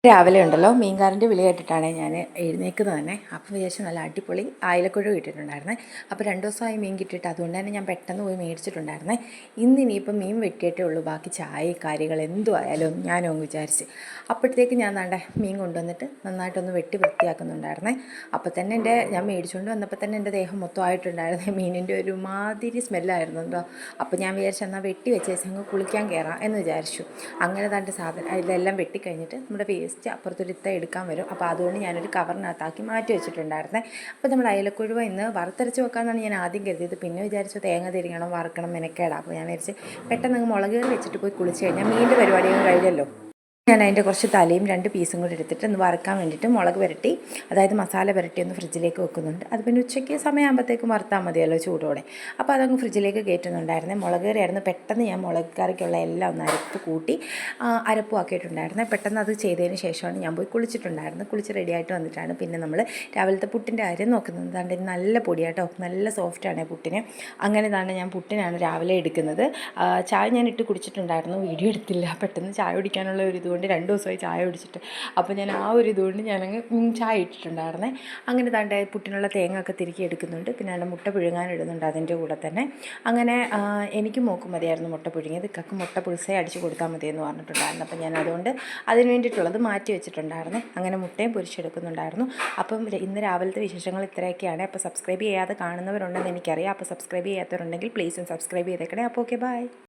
രാവിലെ ഉണ്ടല്ലോ മീൻകാരൻ്റെ വിളി കേട്ടിട്ടാണ് ഞാൻ എഴുന്നേക്കുന്നത് തന്നെ. അപ്പം വിചാരിച്ചു നല്ല അടിപൊളി അയലക്കുഴ കിട്ടിയിട്ടുണ്ടായിരുന്നേ. അപ്പോൾ 2 ദിവസമായി മീൻ കിട്ടിയിട്ട് അതുകൊണ്ട് തന്നെ ഞാൻ പെട്ടെന്ന് പോയി മേടിച്ചിട്ടുണ്ടായിരുന്നേ. ഇന്നിനിയിപ്പം മീൻ വെട്ടിയിട്ടേ ഉള്ളൂ, ബാക്കി ചായ കാര്യങ്ങൾ എന്തും ആയാലും ഞാനും അങ്ങ് വിചാരിച്ച്. അപ്പോഴത്തേക്ക് ഞാൻ ദാണ്ടെ മീൻ കൊണ്ടുവന്നിട്ട് നന്നായിട്ടൊന്ന് വെട്ടി വൃത്തിയാക്കുന്നുണ്ടായിരുന്നേ. അപ്പോൾ തന്നെ ഞാൻ മേടിച്ചുകൊണ്ട് വന്നപ്പോൾ തന്നെ എൻ്റെ ദേഹം മൊത്തമായിട്ടുണ്ടായിരുന്നേ. മീനിൻ്റെ ഒരു മാതിരി സ്മെല്ലായിരുന്നു കേട്ടോ. അപ്പോൾ ഞാൻ വിചാരിച്ചു എന്നാൽ വെട്ടി വെച്ചേച്ച് അങ്ങ് കുളിക്കാൻ കയറാം എന്ന് വിചാരിച്ചു. അങ്ങനെ തൻ്റെ ഇതെല്ലാം വെട്ടിക്കഴിഞ്ഞിട്ട് നമ്മുടെ അപ്പുറത്തൊരു എടുക്കാൻ വരും. അപ്പോൾ അതുകൊണ്ട് ഞാനൊരു കവറിനകത്താക്കി മാറ്റി വെച്ചിട്ടുണ്ടായിരുന്നേ. അപ്പോൾ നമ്മൾ അയലക്കുഴുവ ഇന്ന് വറുത്തരച്ച് വെക്കാമെന്നാണ് ഞാൻ ആദ്യം കരുതിയത്. പിന്നെ വിചാരിച്ചു തേങ്ങ തിരിങ്ങണം, വറുക്കണം, മെനക്കേടാം. അപ്പോൾ ഞാൻ വിചാരിച്ച് പെട്ടെന്ന് അങ്ങ് മുളക് കറി വെച്ചിട്ട് പോയി കുളിച്ച് കഴിഞ്ഞാൽ മീനിൻ്റെ പരിപാടിയൊന്നും കഴിയല്ലോ. ഞാൻ അതിൻ്റെ കുറച്ച് തലയും 2 പീസും കൂടി എടുത്തിട്ട് ഒന്ന് വറുക്കാൻ വേണ്ടിയിട്ട് മുളക് പുരട്ടി, അതായത് മസാല പുരട്ടി ഒന്ന് ഫ്രിഡ്ജിലേക്ക് വെക്കുന്നുണ്ട്. അത് പിന്നെ ഉച്ചയ്ക്ക് സമയമാകുമ്പോഴത്തേക്കും വറുത്താൽ മതിയല്ലോ ചൂടോടെ. അപ്പോൾ അതങ്ങ് ഫ്രിഡ്ജിലേക്ക് കയറ്റുന്നുണ്ടായിരുന്നേ. മുളക് കറിയായിരുന്നു. പെട്ടെന്ന് ഞാൻ മുളക് കറിക്കുള്ള എല്ലാം ഒന്ന് അരപ്പ് കൂട്ടി അരപ്പും ആക്കിയിട്ടുണ്ടായിരുന്നേ. പെട്ടെന്ന് അത് ചെയ്തതിന് ശേഷമാണ് ഞാൻ പോയി കുളിച്ചിട്ടുണ്ടായിരുന്നത്. കുളിച്ച് റെഡിയായിട്ട് വന്നിട്ടാണ് പിന്നെ നമ്മൾ രാവിലത്തെ പുട്ടിൻ്റെ കാര്യം നോക്കുന്നത്. അതുകൊണ്ട് നല്ല പൊടിയാട്ടോ, നല്ല സോഫ്റ്റാണ് പുട്ടിന്. അങ്ങനെ തന്നെ ഞാൻ പുട്ടിനാണ് രാവിലെ എടുക്കുന്നത്. ചായ ഞാൻ ഇട്ട് കുടിച്ചിട്ടുണ്ടായിരുന്നു, വീഡിയോ എടുത്തില്ല. പെട്ടെന്ന് ചായ കുടിക്കാനുള്ള ഒരു ഇതുകൊണ്ട് 2 ദിവസമായി ചായ കുടിച്ചിട്ട്. അപ്പോൾ ഞാൻ ആ ഒരു ഇതുകൊണ്ട് ഞാനങ്ങ് ചായ ഇട്ടിട്ടുണ്ടായിരുന്നേ. അങ്ങനെ താണ്ടെ പുട്ടിനുള്ള തേങ്ങ ഒക്കെ തിരുക്കി എടുക്കുന്നുണ്ട്. പിന്നെ അതിൻ്റെ മുട്ട പുഴുങ്ങാനിടുന്നുണ്ട് അതിൻ്റെ കൂടെ തന്നെ. അങ്ങനെ എനിക്ക് മോക്കും മതിയായിരുന്നു മുട്ട പുഴുങ്ങിയത്. ഇക്കക്ക് മുട്ട പുളിസേ അടിച്ച് കൊടുത്താൽ മതിയെന്ന് പറഞ്ഞിട്ടുണ്ടായിരുന്നു. അപ്പം ഞാൻ അതുകൊണ്ട് അതിന് വേണ്ടിയിട്ടുള്ളത് മാറ്റി വെച്ചിട്ടുണ്ടായിരുന്നേ. അങ്ങനെ മുട്ടയും പൊരിച്ചെടുക്കുന്നുണ്ടായിരുന്നു. അപ്പം ഇന്ന് രാവിലത്തെ വിശേഷങ്ങൾ ഇത്രയൊക്കെയാണ്. അപ്പോൾ സബ്സ്ക്രൈബ് ചെയ്യാതെ കാണുന്നവരുണ്ടെന്ന് എനിക്കറിയാം. അപ്പോൾ സബ്സ്ക്രൈബ് ചെയ്യാത്തവരുണ്ടെങ്കിൽ പ്ലീസ് സബ്സ്ക്രൈബ് ചെയ്തേക്കണേ. അപ്പോൾ ഓക്കെ, ബൈ.